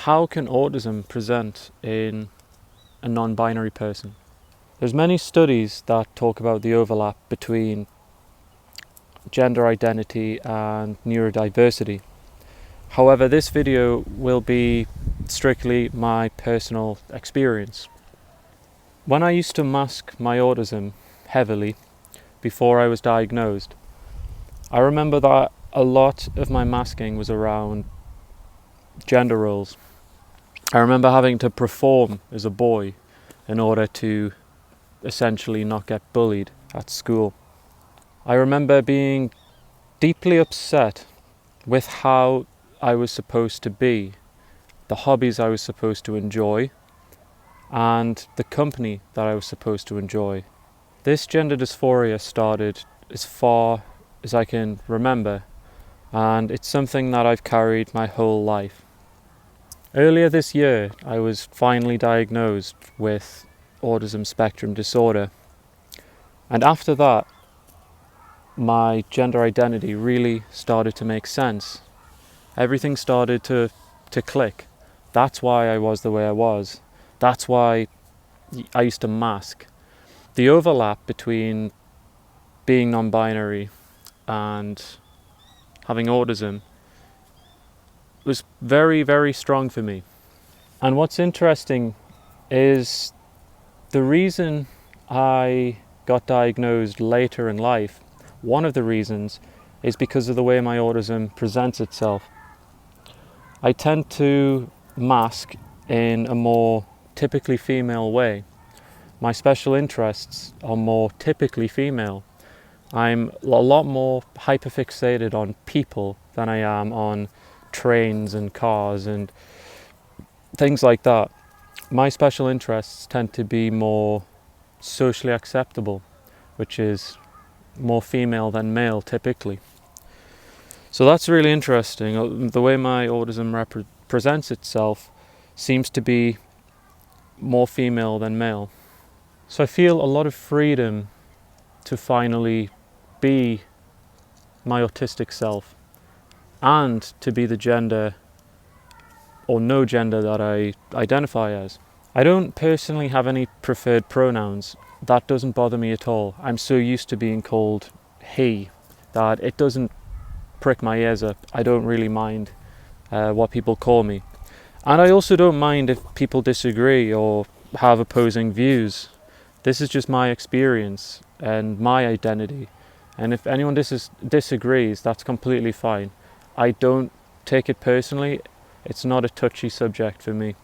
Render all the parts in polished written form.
how can autism present in a non-binary person? There's many studies that talk about the overlap between gender identity and neurodiversity. However, this video will be strictly my personal experience. When I used to mask my autism heavily before I was diagnosed, I remember that a lot of my masking was around gender roles. I remember having to perform as a boy in order to essentially not get bullied at school. I remember being deeply upset with how I was supposed to be, the hobbies I was supposed to enjoy, and the company that I was supposed to enjoy. This gender dysphoria started as far as I can remember, and it's something that I've carried my whole life. Earlier this year, I was finally diagnosed with autism spectrum disorder, and after that, my gender identity really started to make sense. Everything started to click. That's why I was the way I was. That's why I used to mask. The overlap between being non-binary and having autism was very, very strong for me. And what's interesting is the reason I got diagnosed later in life, one of the reasons is because of the way my autism presents itself. I tend to mask in a more typically female way. My special interests are more typically female. I'm a lot more hyperfixated on people than I am on trains and cars and things like that. My special interests tend to be more socially acceptable, which is more female than male typically. So that's really interesting. The way my autism presents itself seems to be more female than male. So I feel a lot of freedom to finally be my autistic self and to be the gender or no gender that I identify as. I don't personally have any preferred pronouns. That doesn't bother me at all. I'm so used to being called he that it doesn't prick my ears up. I don't really mind what people call me. And I also don't mind if people disagree or have opposing views. This is just my experience and my identity. And if anyone disagrees, that's completely fine. I don't take it personally. It's not a touchy subject for me.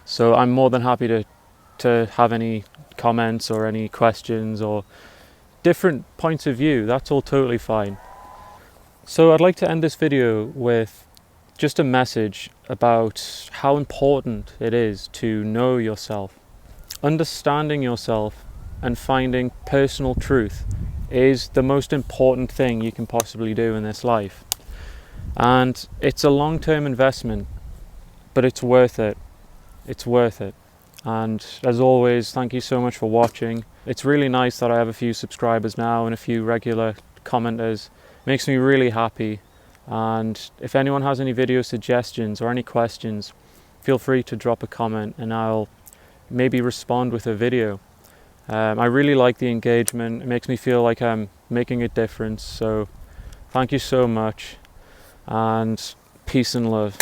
So I'm more than happy to have any comments or any questions or different points of view. That's all totally fine. So I'd like to end this video with just a message about how important it is to know yourself. Understanding yourself and finding personal truth is the most important thing you can possibly do in this life. And it's a long-term investment, but it's worth it. It's worth it. And as always, thank you so much for watching. It's really nice that I have a few subscribers now and a few regular commenters. Makes me really happy. And if anyone has any video suggestions or any questions, feel free to drop a comment and I'll maybe respond with a video. I really like the engagement. It makes me feel like I'm making a difference. So thank you so much and peace and love.